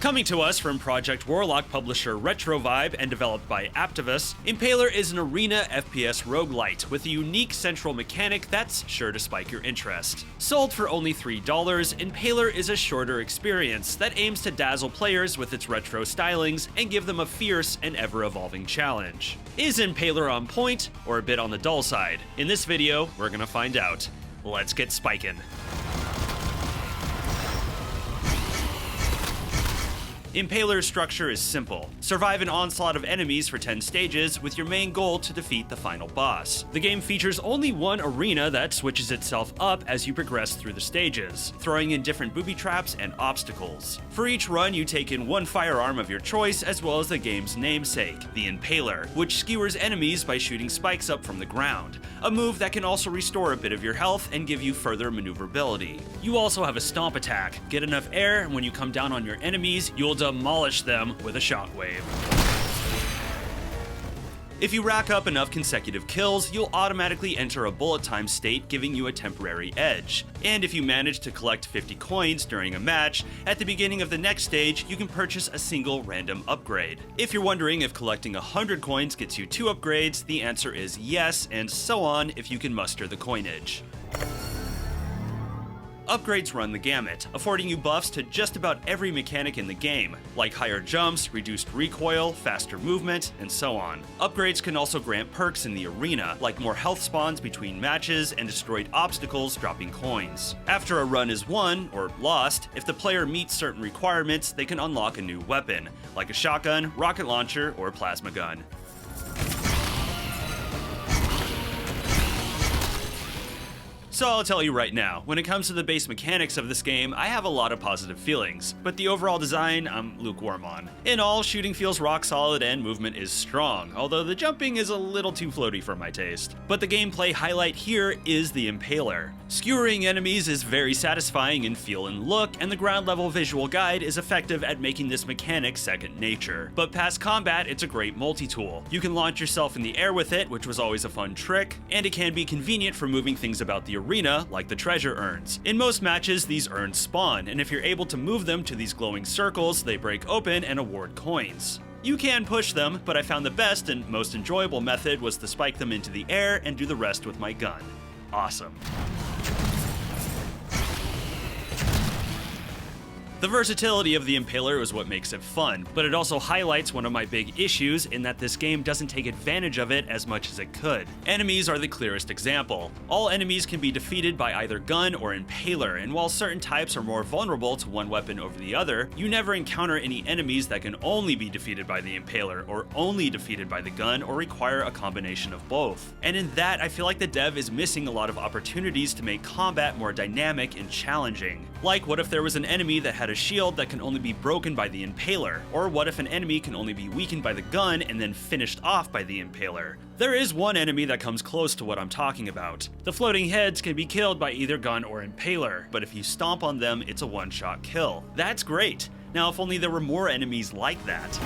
Coming to us from Project Warlock publisher Retrovibe and developed by Apptivus, Impaler is an arena FPS roguelite with a unique central mechanic that's sure to spike your interest. Sold for only $3, Impaler is a shorter experience that aims to dazzle players with its retro stylings and give them a fierce and ever-evolving challenge. Is Impaler on point, or a bit on the dull side? In this video, we're gonna find out. Let's get spikin'. Impaler's structure is simple. Survive an onslaught of enemies for 10 stages with your main goal to defeat the final boss. The game features only one arena that switches itself up as you progress through the stages, throwing in different booby traps and obstacles. For each run, you take in one firearm of your choice as well as the game's namesake, the Impaler, which skewers enemies by shooting spikes up from the ground, a move that can also restore a bit of your health and give you further maneuverability. You also have a stomp attack. Get enough air, and when you come down on your enemies, you'll demolish them with a shockwave. If you rack up enough consecutive kills, you'll automatically enter a bullet time state, giving you a temporary edge. And if you manage to collect 50 coins during a match, at the beginning of the next stage, you can purchase a single random upgrade. If you're wondering if collecting 100 coins gets you 2 upgrades, the answer is yes, and so on if you can muster the coinage. Upgrades run the gamut, affording you buffs to just about every mechanic in the game, like higher jumps, reduced recoil, faster movement, and so on. Upgrades can also grant perks in the arena, like more health spawns between matches and destroyed obstacles dropping coins. After a run is won, or lost, if the player meets certain requirements, they can unlock a new weapon, like a shotgun, rocket launcher, or plasma gun. So I'll tell you right now, when it comes to the base mechanics of this game, I have a lot of positive feelings, but the overall design, I'm lukewarm on. In all, shooting feels rock solid and movement is strong, although the jumping is a little too floaty for my taste. But the gameplay highlight here is the Impaler. Skewering enemies is very satisfying in feel and look, and the ground level visual guide is effective at making this mechanic second nature. But past combat, it's a great multi-tool. You can launch yourself in the air with it, which was always a fun trick, and it can be convenient for moving things about the arena, like the treasure urns. In most matches, these urns spawn, and if you're able to move them to these glowing circles, they break open and award coins. You can push them, but I found the best and most enjoyable method was to spike them into the air and do the rest with my gun. Awesome. The versatility of the Impaler is what makes it fun, but it also highlights one of my big issues in that this game doesn't take advantage of it as much as it could. Enemies are the clearest example. All enemies can be defeated by either gun or Impaler, and while certain types are more vulnerable to one weapon over the other, you never encounter any enemies that can only be defeated by the Impaler, or only defeated by the gun, or require a combination of both. And in that, I feel like the dev is missing a lot of opportunities to make combat more dynamic and challenging. Like, what if there was an enemy that had a shield that can only be broken by the Impaler? Or what if an enemy can only be weakened by the gun and then finished off by the Impaler? There is one enemy that comes close to what I'm talking about. The floating heads can be killed by either gun or Impaler, but if you stomp on them, it's a one-shot kill. That's great. Now, if only there were more enemies like that.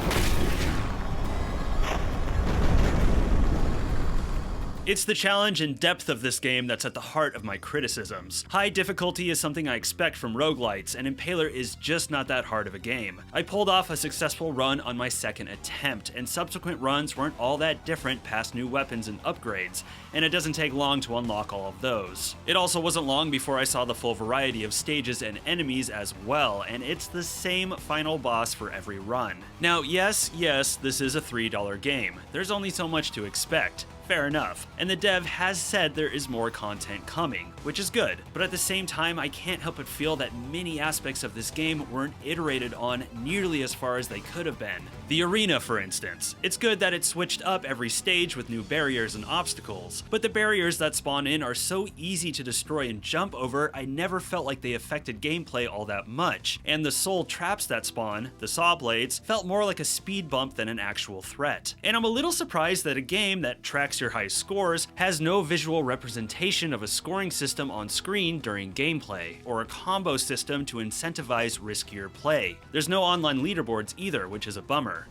It's the challenge and depth of this game that's at the heart of my criticisms. High difficulty is something I expect from roguelites, and Impaler is just not that hard of a game. I pulled off a successful run on my second attempt, and subsequent runs weren't all that different past new weapons and upgrades, and it doesn't take long to unlock all of those. It also wasn't long before I saw the full variety of stages and enemies as well, and it's the same final boss for every run. Now, yes, this is a $3 game. There's only so much to expect. Fair enough, and the dev has said there is more content coming, which is good, but at the same time I can't help but feel that many aspects of this game weren't iterated on nearly as far as they could have been. The arena, for instance. It's good that it switched up every stage with new barriers and obstacles, but the barriers that spawn in are so easy to destroy and jump over, I never felt like they affected gameplay all that much, and the soul traps that spawn, the saw blades, felt more like a speed bump than an actual threat. And I'm a little surprised that a game that tracks your high scores has no visual representation of a scoring system on screen during gameplay, or a combo system to incentivize riskier play. There's no online leaderboards either, which is a bummer.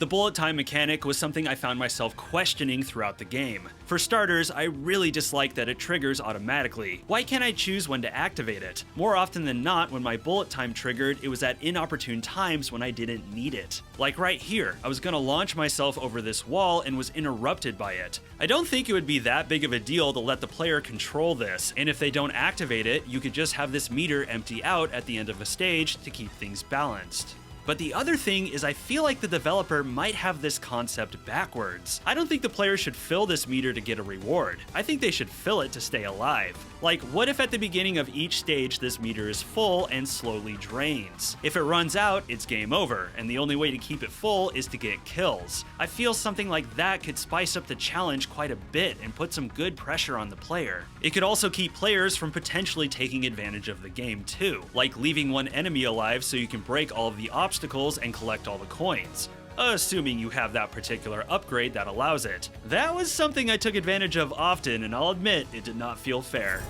The bullet time mechanic was something I found myself questioning throughout the game. For starters, I really dislike that it triggers automatically. Why can't I choose when to activate it? More often than not, when my bullet time triggered, it was at inopportune times when I didn't need it. Like right here, I was gonna launch myself over this wall and was interrupted by it. I don't think it would be that big of a deal to let the player control this, and if they don't activate it, you could just have this meter empty out at the end of a stage to keep things balanced. But the other thing is I feel like the developer might have this concept backwards. I don't think the player should fill this meter to get a reward. I think they should fill it to stay alive. Like, what if at the beginning of each stage this meter is full and slowly drains? If it runs out, it's game over, and the only way to keep it full is to get kills. I feel something like that could spice up the challenge quite a bit and put some good pressure on the player. It could also keep players from potentially taking advantage of the game too, like leaving one enemy alive so you can break all of the obstacles and collect all the coins. Assuming you have that particular upgrade that allows it. That was something I took advantage of often, and I'll admit it did not feel fair.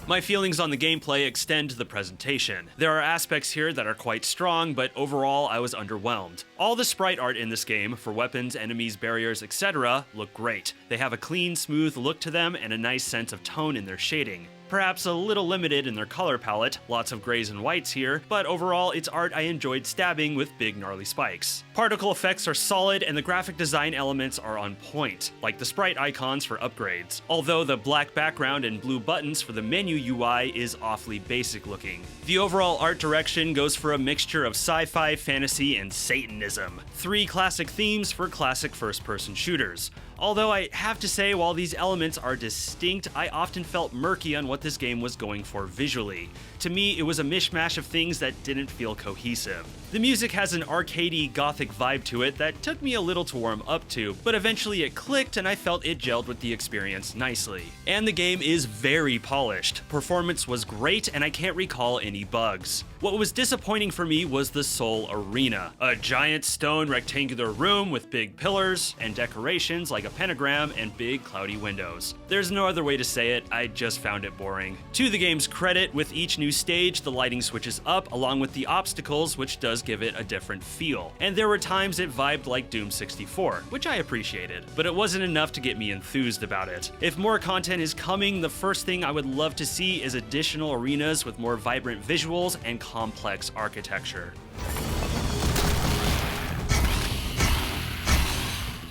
My feelings on the gameplay extend to the presentation. There are aspects here that are quite strong, but overall I was underwhelmed. All the sprite art in this game, for weapons, enemies, barriers, etc., look great. They have a clean, smooth look to them and a nice sense of tone in their shading. Perhaps a little limited in their color palette, lots of grays and whites here, but overall it's art I enjoyed stabbing with big gnarly spikes. Particle effects are solid and the graphic design elements are on point, like the sprite icons for upgrades, although the black background and blue buttons for the menu UI is awfully basic looking. The overall art direction goes for a mixture of sci-fi, fantasy, and Satanism. 3 classic themes for classic first-person shooters. Although I have to say, while these elements are distinct, I often felt murky on what this game was going for visually. To me, it was a mishmash of things that didn't feel cohesive. The music has an arcadey, gothic vibe to it that took me a little to warm up to, but eventually it clicked and I felt it gelled with the experience nicely. And the game is very polished. Performance was great and I can't recall any bugs. What was disappointing for me was the Soul Arena, a giant stone rectangular room with big pillars and decorations like a pentagram and big cloudy windows. There's no other way to say it, I just found it boring. To the game's credit, with each new stage, the lighting switches up along with the obstacles, which does give it a different feel. And there were times it vibed like Doom 64, which I appreciated, but it wasn't enough to get me enthused about it. If more content is coming, the first thing I would love to see is additional arenas with more vibrant visuals and complex architecture.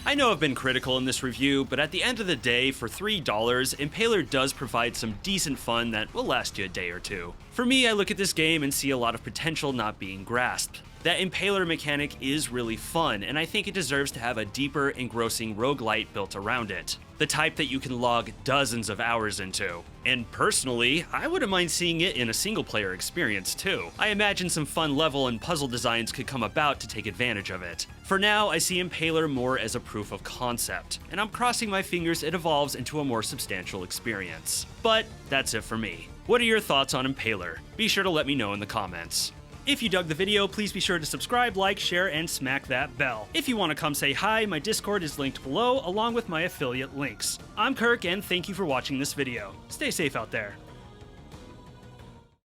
I know I've been critical in this review, but at the end of the day, for $3, Impaler does provide some decent fun that will last you a day or two. For me, I look at this game and see a lot of potential not being grasped. That Impaler mechanic is really fun, and I think it deserves to have a deeper, engrossing roguelite built around it. The type that you can log dozens of hours into. And personally, I wouldn't mind seeing it in a single-player experience too. I imagine some fun level and puzzle designs could come about to take advantage of it. For now, I see Impaler more as a proof of concept, and I'm crossing my fingers it evolves into a more substantial experience. But that's it for me. What are your thoughts on Impaler? Be sure to let me know in the comments. If you dug the video, please be sure to subscribe, like, share, and smack that bell. If you want to come say hi, my Discord is linked below, along with my affiliate links. I'm Kirk, and thank you for watching this video. Stay safe out there.